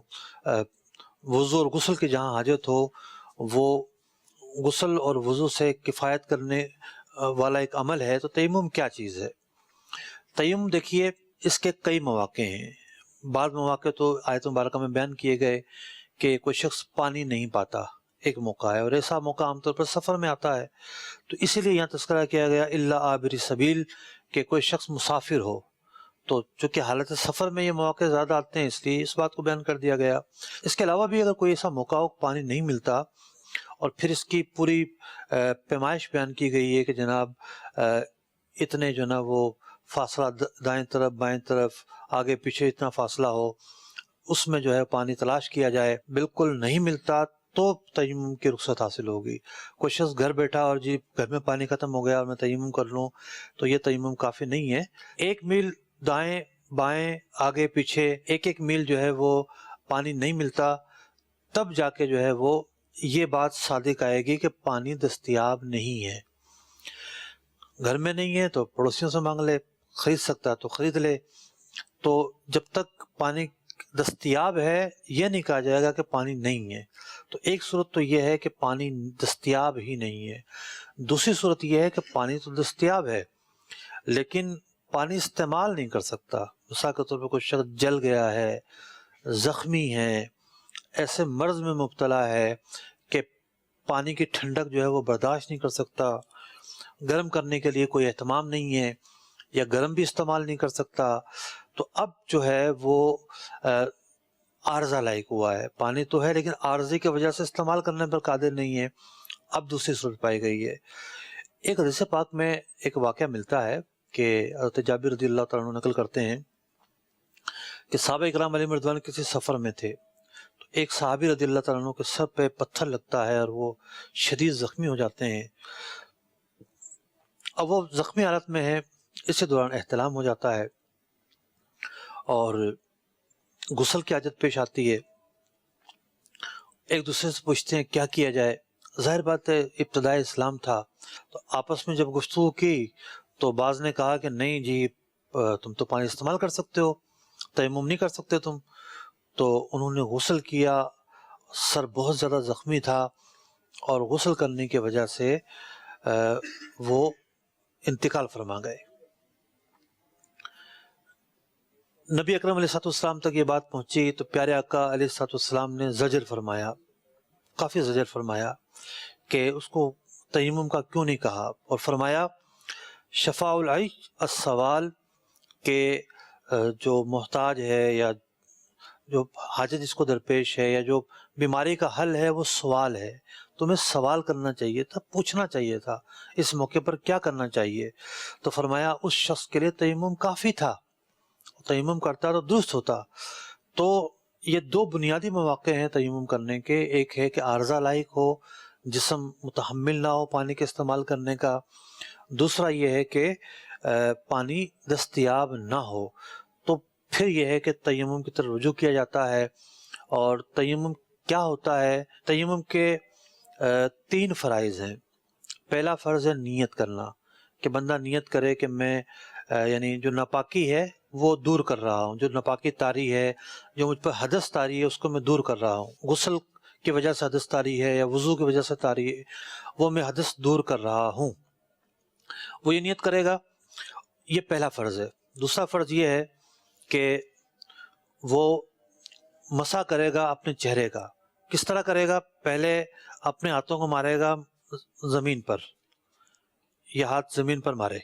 وضو اور غسل کی جہاں حاجت ہو، وہ غسل اور وضو سے کفایت کرنے والا ایک عمل ہے۔ تو تیمم کیا چیز ہے؟ تیمم دیکھیے اس کے کئی مواقع ہیں۔ بعض مواقع تو آیت مبارکہ میں بیان کیے گئے کہ کوئی شخص پانی نہیں پاتا، ایک موقع ہے، اور ایسا موقع عام طور پر سفر میں آتا ہے، تو اسی لیے یہاں تذکرہ کیا گیا الا عابر سبیل، کہ کوئی شخص مسافر ہو۔ تو چونکہ حالت سفر میں یہ مواقع زیادہ آتے ہیں، اس لیے اس بات کو بیان کر دیا گیا۔ اس کے علاوہ بھی اگر کوئی ایسا موقع ہو پانی نہیں ملتا، اور پھر اس کی پوری پیمائش بیان کی گئی ہے کہ جناب اتنے جو نا وہ فاصلہ دائیں طرف بائیں طرف آگے پیچھے اتنا فاصلہ ہو، اس میں جو ہے پانی تلاش کیا جائے۔ بالکل نہیں ملتا تو تیمم کی رخصت حاصل ہوگی۔ کوئی شخص گھر بیٹھا اور جی گھر میں پانی ختم ہو گیا اور میں تیمم کر لوں، تو یہ تیمم کافی نہیں ہے۔ 1 میل دائیں بائیں آگے پیچھے 1 میل جو ہے وہ پانی نہیں ملتا، تب جا کے جو ہے وہ یہ بات صادق آئے گی کہ پانی دستیاب نہیں ہے۔ گھر میں نہیں ہے تو پڑوسیوں سے مانگ لے، خرید سکتا تو خرید لے۔ تو جب تک پانی دستیاب ہے یہ نہیں کہا جائے گا کہ پانی نہیں ہے۔ تو ایک صورت تو یہ ہے کہ پانی دستیاب ہی نہیں ہے۔ دوسری صورت یہ ہے کہ پانی تو دستیاب ہے لیکن پانی استعمال نہیں کر سکتا۔ مثال کے طور پر کوئی شخص جل گیا ہے، زخمی ہے، ایسے مرض میں مبتلا ہے کہ پانی کی ٹھنڈک جو ہے وہ برداشت نہیں کر سکتا، گرم کرنے کے لیے کوئی اہتمام نہیں ہے، یا گرم بھی استعمال نہیں کر سکتا، تو اب جو ہے وہ عارضہ لائق ہوا ہے۔ پانی تو ہے لیکن عارضے کی وجہ سے استعمال کرنے پر قادر نہیں ہے۔ اب دوسری صورت پائی گئی ہے۔ ایک حدیث پاک میں ایک واقعہ ملتا ہے کہ حضرت جابر رضی اللہ تعالیٰ عنہ نقل کرتے ہیں کہ صحابہ اکرام علیہم رضوان کسی سفر میں تھے، تو ایک صحابی رضی اللہ تعالیٰ عنہ کے سر پہ پتھر لگتا ہے اور وہ شدید زخمی ہو جاتے ہیں۔ اب وہ زخمی حالت میں ہے، اسی دوران احتلام ہو جاتا ہے اور غسل کی حاجت پیش آتی ہے۔ ایک دوسرے سے پوچھتے ہیں کیا کیا جائے۔ ظاہر بات ہے ابتدائی اسلام تھا، تو آپس میں جب گفتگو کی تو بعض نے کہا کہ نہیں جی تم تو پانی استعمال کر سکتے ہو، تیمم نہیں کر سکتے تم۔ تو انہوں نے غسل کیا، سر بہت زیادہ زخمی تھا اور غسل کرنے کی وجہ سے وہ انتقال فرما گئے۔ نبی اکرم علیہ السلام تک یہ بات پہنچی تو پیارے آقا علیہ السلام نے زجر فرمایا، کافی زجر فرمایا کہ اس کو تیمم کا کیوں نہیں کہا، اور فرمایا شفاء العیش السوال، کہ جو محتاج ہے یا جو حاجت جس کو درپیش ہے یا جو بیماری کا حل ہے وہ سوال ہے. تمہیں سوال کرنا چاہیے تھا, پوچھنا چاہیے تھا اس موقع پر کیا کرنا چاہیے. تو فرمایا اس شخص کے لیے تیمم کافی تھا, تیمم کرتا تو درست ہوتا. تو یہ دو بنیادی مواقع ہیں تیمم کرنے کے. ایک ہے کہ عارضہ لاحق ہو, جسم متحمل نہ ہو پانی کے استعمال کرنے کا. دوسرا یہ ہے کہ پانی دستیاب نہ ہو, تو پھر یہ ہے کہ تیمم کی طرف رجوع کیا جاتا ہے. اور تیمم کیا ہوتا ہے؟ تیمم کے 3 فرائض ہیں. پہلا فرض ہے نیت کرنا, کہ بندہ نیت کرے کہ میں یعنی جو ناپاکی ہے وہ دور کر رہا ہوں, جو ناپاکی طاری ہے, جو مجھ پر حدث طاری ہے اس کو میں دور کر رہا ہوں. غسل کی وجہ سے حدث طاری ہے یا وضو کی وجہ سے طاری ہے, وہ میں حدث دور کر رہا ہوں, وہ یہ نیت کرے گا. یہ پہلا فرض ہے. دوسرا فرض یہ ہے کہ وہ مسح کرے گا اپنے چہرے کا. کس طرح کرے گا؟ پہلے اپنے ہاتھوں کو مارے گا زمین پر, یہ ہاتھ زمین پر مارے,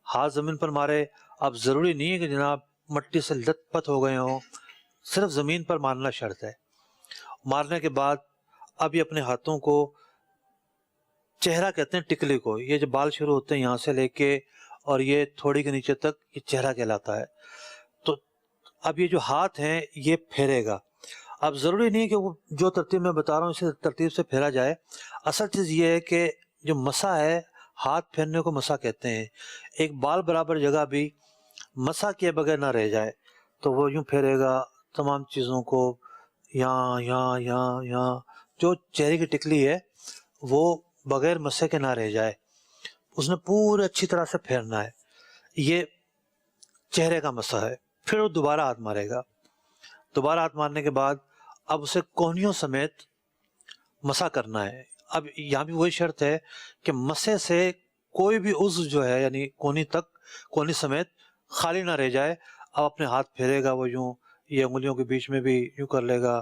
ہاتھ زمین پر مارے. اب ضروری نہیں ہے کہ جناب مٹی سے لت پت ہو گئے ہوں, صرف زمین پر مارنا شرط ہے. مارنے کے بعد اب یہ اپنے ہاتھوں کو, چہرہ کہتے ہیں ٹکلی کو, یہ جو بال شروع ہوتے ہیں یہاں سے لے کے اور یہ تھوڑی کے نیچے تک, یہ چہرہ کہلاتا ہے. تو اب یہ جو ہاتھ ہیں یہ پھیرے گا. اب ضروری نہیں کہ وہ جو ترتیب میں بتا رہا ہوں اسی ترتیب سے پھیرا جائے. اصل چیز یہ ہے کہ جو مسح ہے, ہاتھ پھیرنے کو مسح کہتے ہیں. ایک بال برابر جگہ بھی مسح کیے بغیر نہ رہ جائے, تو وہ یوں پھیرے گا تمام چیزوں کو, یہاں یہاں یہاں یہاں, جو چہرے کی ٹکلی ہے وہ بغیر مسح کے نہ رہ جائے, اس نے پورے اچھی طرح سے پھیرنا ہے. یہ چہرے کا مسح ہے. پھر وہ دوبارہ ہاتھ مارے گا. دوبارہ ہاتھ مارنے کے بعد اب اسے کونیوں سمیت مسح کرنا ہے. اب یہاں بھی وہی شرط ہے کہ مسح سے کوئی بھی عضو جو ہے یعنی کونی تک, کونی سمیت خالی نہ رہ جائے. اب اپنے ہاتھ پھیرے گا وہ یوں, یہ انگلیوں کے بیچ میں بھی یوں کر لے گا,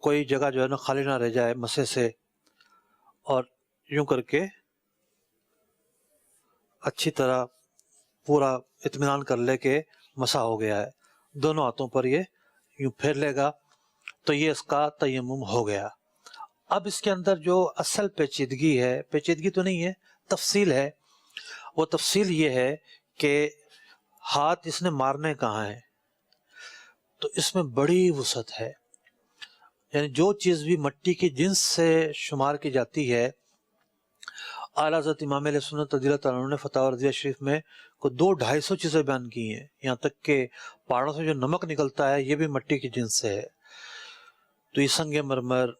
کوئی جگہ جو ہے نا خالی نہ رہ جائے مسح سے, اور یوں کر کے اچھی طرح پورا اطمینان کر لے کہ مسح ہو گیا ہے. دونوں ہاتھوں پر یہ یوں پھیر لے گا, تو یہ اس کا تیمم ہو گیا. اب اس کے اندر جو اصل پیچیدگی ہے, پیچیدگی تو نہیں ہے, تفصیل ہے. وہ تفصیل یہ ہے کہ ہاتھ اس نے مارنے کہاں ہیں, تو اس میں بڑی وسعت ہے. یعنی جو چیز بھی مٹی کی جنس سے شمار کی جاتی ہے, اعلیٰ حضرت امام علیہ سنت رضی اللہ تعالیٰ عنہ نے فتاوی رضیہ شریف میں کو 200-250 چیزیں بیان کی ہیں. یہاں تک کہ پہاڑوں سے جو نمک نکلتا ہے یہ بھی مٹی کی جنس سے ہے. تو یہ سنگ مرمر,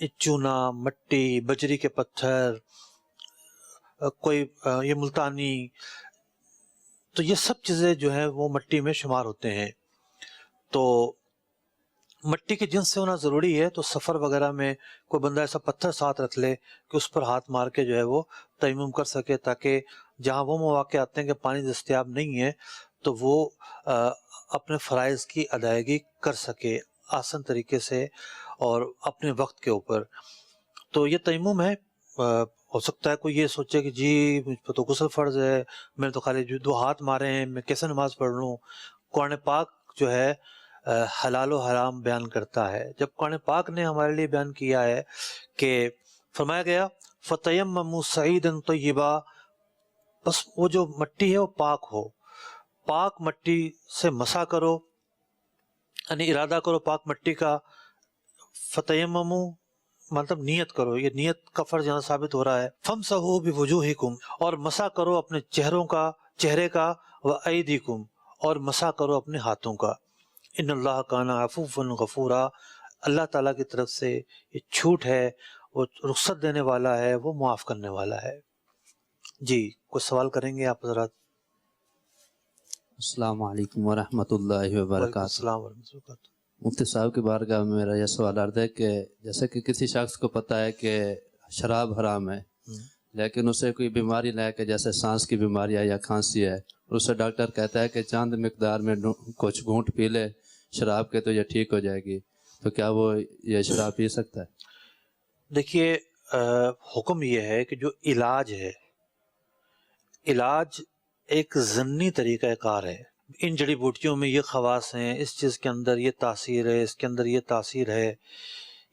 یہ چونا, مٹی, بجری کے پتھر, کوئی یہ ملتانی, تو یہ سب چیزیں جو ہیں وہ مٹی میں شمار ہوتے ہیں. تو مٹی کے جنس سے ہونا ضروری ہے. تو سفر وغیرہ میں کوئی بندہ ایسا پتھر ساتھ رکھ لے کہ اس پر ہاتھ مار کے جو ہے وہ تیمم کر سکے, تاکہ جہاں وہ مواقع آتے ہیں کہ پانی دستیاب نہیں ہے تو وہ اپنے فرائض کی ادائیگی کر سکے آسان طریقے سے اور اپنے وقت کے اوپر. تو یہ تیمم ہے. ہو سکتا ہے کوئی یہ سوچے کہ جی مجھ پر تو غسل فرض ہے, میں نے تو خالی 2 ہاتھ مارے ہیں, میں کیسے نماز پڑھ لوں. قرآن پاک جو ہے حلال و حرام بیان کرتا ہے. جب قرآن پاک نے ہمارے لیے بیان کیا ہے کہ فرمایا گیا فَتَيَمَّمُوا صَعِيدًا طَيِّبًا, بس وہ جو مٹی ہے وہ پاک ہو, پاک مٹی سے مسح کرو, یعنی ارادہ کرو پاک مٹی کا. فَتَيَمَّمُوا مطلب نیت کرو, یہ نیت کا فرض یہاں ثابت ہو رہا ہے. فَامْسَحُوا بِوُجُوهِكُمْ, اور مسح کرو اپنے چہرے کا, وَأَيْدِيكُمْ, اور مسح کرو اپنے ہاتھوں کا. ان اللہ کان عفوا غفورا, اللہ تعالیٰ کی طرف سے یہ چھوٹ ہے, وہ رخصت دینے والا ہے, وہ معاف کرنے والا ہے. جی کوئی سوال کریں گے آپ حضرات؟ السلام علیکم ورحمۃ اللہ وبرکاتہ. السلام ورحمۃ اللہ وبرکاتہ. مفتی صاحب کی بارگاہ میں میرا یہ سوال عرض ہے کہ جیسے کہ کسی شخص کو پتہ ہے کہ شراب حرام ہے, لیکن اسے کوئی بیماری لے کے جیسے سانس کی بیماری ہے یا کھانسی ہے, اور اسے ڈاکٹر کہتا ہے کہ چاند مقدار میں کچھ گھونٹ پی لے شراب کے تو یہ ٹھیک ہو جائے گی, تو کیا وہ یہ شراب پی سکتا ہے؟ دیکھیے حکم یہ ہے کہ جو علاج ہے, علاج ایک ضمنی طریقہ کار ہے. ان جڑی بوٹیوں میں یہ خواص ہیں، اس چیز کے اندر یہ تاثیر ہے، اس کے اندر یہ تاثیر ہے،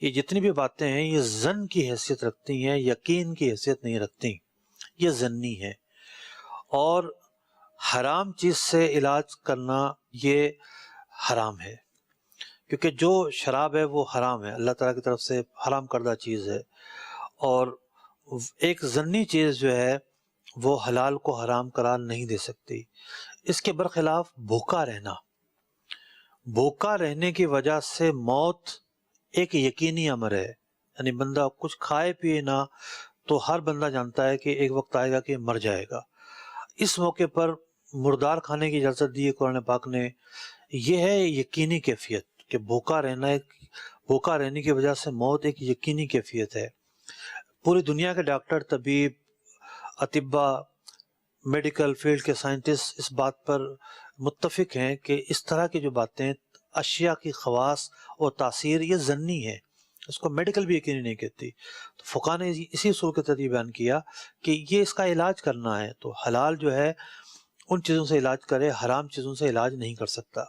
یہ جتنی بھی باتیں ہیں یہ ظن کی حیثیت رکھتی ہیں، یقین کی حیثیت نہیں رکھتی، یہ ظنی ہے۔ اور حرام چیز سے علاج کرنا یہ حرام ہے، کیونکہ جو شراب ہے وہ حرام ہے، اللہ تعالیٰ کی طرف سے حرام کردہ چیز ہے، اور ایک ظنی چیز جو ہے وہ حلال کو حرام قرار نہیں دے سکتی۔ اس کے برخلاف بھوکا رہنا، بھوکا رہنے کی وجہ سے موت ایک یقینی امر ہے، یعنی بندہ کچھ کھائے پیے نہ تو ہر بندہ جانتا ہے کہ ایک وقت آئے گا کہ مر جائے گا۔ اس موقع پر مردار کھانے کی اجازت دی ہے قرآن پاک نے، یہ ہے یقینی کیفیت کہ بھوکا رہنے کی وجہ سے موت ایک یقینی کیفیت ہے۔ پوری دنیا کے ڈاکٹر، طبیب، اطباء، میڈیکل فیلڈ کے سائنٹسٹ اس بات پر متفق ہیں کہ اس طرح کی جو باتیں، اشیاء کی خواص اور تاثیر، یہ ظنی ہے، اس کو میڈیکل بھی یقینی نہیں کہتی۔ تو فقہ نے اسی اصول کے تحت بیان کیا کہ یہ اس کا علاج کرنا ہے، تو حلال جو ہے ان چیزوں سے علاج کرے، حرام چیزوں سے علاج نہیں کر سکتا۔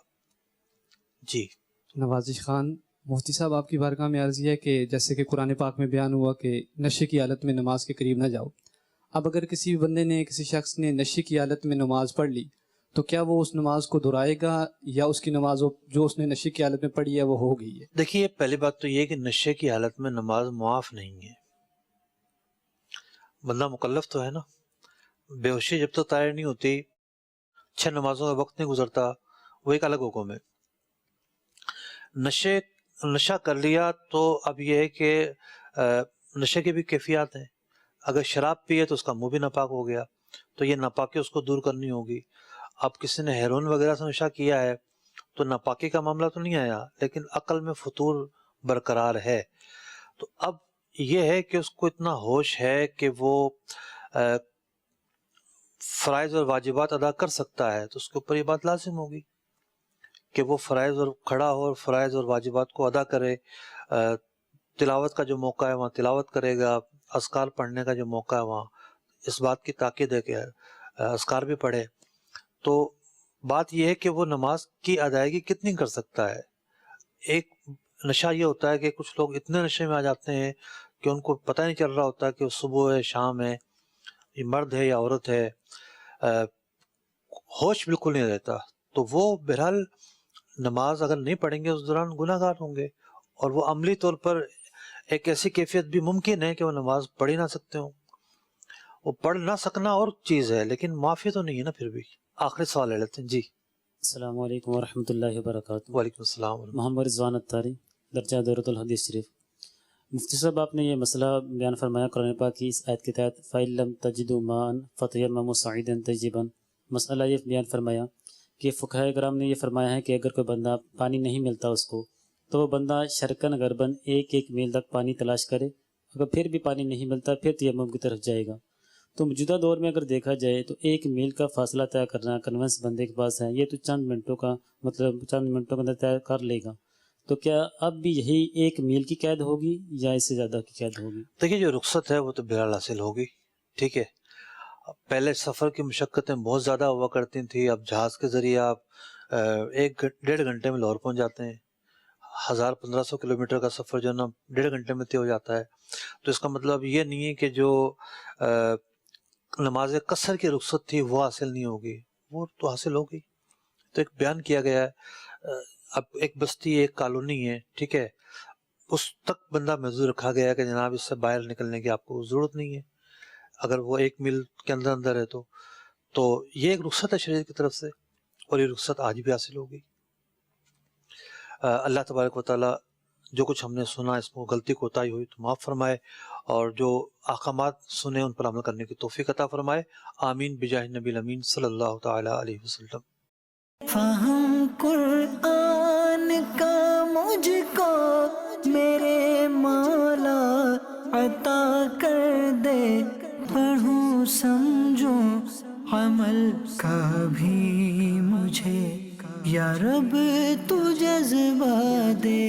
جی نوازش خان، مفتی صاحب آپ کی بارگاہ میں عرض یہ ہے کہ جیسے کہ قرآن پاک میں بیان ہوا کہ نشے کی حالت میں نماز کے قریب نہ جاؤ، اب اگر کسی بندے نے، کسی شخص نے نشے کی حالت میں نماز پڑھ لی تو کیا وہ اس نماز کو دہرائے گا یا اس کی نماز جو اس نے نشے کی حالت میں پڑھی ہے وہ ہو گئی ہے؟ دیکھیے، پہلی بات تو یہ کہ نشے کی حالت میں نماز معاف نہیں ہے۔ بندہ مکلف تو ہے نا، بے ہوشی جب تک طاہر نہیں ہوتی، 6 نمازوں کا وقت نہیں گزرتا، وہ ایک الگ حکم ہے۔ نشہ کر لیا تو اب یہ ہے کہ نشے کی بھی کیفیات ہیں۔ اگر شراب پیے تو اس کا منہ بھی ناپاک ہو گیا، تو یہ ناپاکی اس کو دور کرنی ہوگی۔ اب کسی نے ہیروئن وغیرہ سے نشہ کیا ہے تو ناپاکی کا معاملہ تو نہیں آیا، لیکن عقل میں فطور برقرار ہے۔ تو اب یہ ہے کہ اس کو اتنا ہوش ہے کہ وہ فرائض اور واجبات ادا کر سکتا ہے، تو اس کے اوپر یہ بات لازم ہوگی کہ وہ فرائض اور کھڑا ہو اور فرائض اور واجبات کو ادا کرے۔ تلاوت کا جو موقع ہے وہاں تلاوت کرے گا، اذکار پڑھنے کا جو موقع ہے وہاں اس بات کی تاکید ہے کہ اذکار بھی پڑھے۔ تو بات یہ ہے کہ وہ نماز کی ادائیگی کتنی کر سکتا ہے۔ ایک نشہ یہ ہوتا ہے کہ کچھ لوگ اتنے نشے میں آ جاتے ہیں کہ ان کو پتہ نہیں چل رہا ہوتا کہ صبح ہے، شام ہے، یہ مرد ہے یا عورت ہے، ہوش بالکل نہیں رہتا، تو وہ بہرحال نماز اگر نہیں پڑھیں گے اس دوران گناہ گار ہوں گے، اور وہ عملی طور پر ایک ایسی کیفیت بھی ممکن ہے کہ وہ نماز پڑھ ہی نہ سکتے ہوں۔ وہ پڑھ نہ سکنا اور چیز ہے، لیکن معافی تو نہیں ہے نا پھر بھی۔ آخری سوال لے لیتے ہیں جی۔ السلام علیکم ورحمۃ اللہ وبرکاتہ۔ وعلیکم السلام ورحمۃ محمد رضوان اتاری، درجہ دورۃ الحدیث شریف۔ مفتی صاحب، آپ نے یہ مسئلہ بیان فرمایا قرآن پاک کی اس آیت کے تحت فَإِن لَّمْ تَجِدُوا مَاءً فَتَيَمَّمُوا صَعِيدًا طَيِّبًا، مسئلہ یہ بیان فرمایا کہ فقہاء کرام نے یہ فرمایا ہے کہ اگر کوئی بندہ پانی نہیں ملتا اس کو تو وہ بندہ شرکن غربن 1 میل تک پانی تلاش کرے، اگر پھر بھی پانی نہیں ملتا پھر تیمم کی طرف جائے گا۔ تو موجودہ دور میں اگر دیکھا جائے تو 1 میل کا فاصلہ طے کرنا کنونس بندے کے پاس ہے، یہ تو چند منٹوں کے اندر طے کر لے گا، تو کیا اب بھی یہی 1 میل کی قید ہوگی یا اس سے زیادہ کی قید ہوگی؟ دیکھیے، جو رخصت ہے وہ تو بہرحال حاصل ہوگی، ٹھیک ہے۔ پہلے سفر کی مشقتیں بہت زیادہ ہوا کرتی تھیں، اب جہاز کے ذریعے آپ 1-1.5 گھنٹے میں لاہور پہنچ جاتے ہیں۔ 1500 کلومیٹر کا سفر جو ہے نا 1.5 گھنٹے میں طے ہو جاتا ہے۔ تو اس کا مطلب یہ نہیں ہے کہ جو نماز قصر کی رخصت تھی وہ حاصل نہیں ہوگی، وہ تو حاصل ہوگی۔ تو ایک بیان کیا گیا ہے، اب ایک بستی، ایک کالونی ہے، ٹھیک ہے، اس تک بندہ محدود رکھا گیا ہے کہ جناب اس سے باہر نکلنے کی آپ کو ضرورت نہیں ہے، اگر وہ 1 میل کے اندر ہے تو یہ ایک رخصت ہے شریعت کی طرف سے، اور یہ رخصت آج بھی حاصل ہوگی۔ اللہ تبارک و تعالیٰ جو کچھ ہم نے سنا اس میں غلطی کوتاہی ہوئی تو معاف فرمائے، اور جو احکامات سنے ان پر عمل کرنے کی توفیق عطا فرمائے۔ آمین بجاہ نبی الامین صلی اللہ تعالی علیہ وسلم۔ فہم قرآن کا مجھ کو میرے مولا عطا کر دے، پڑھوں سمجھوں عمل کا بھی مجھے یا رب تو جذبہ دے۔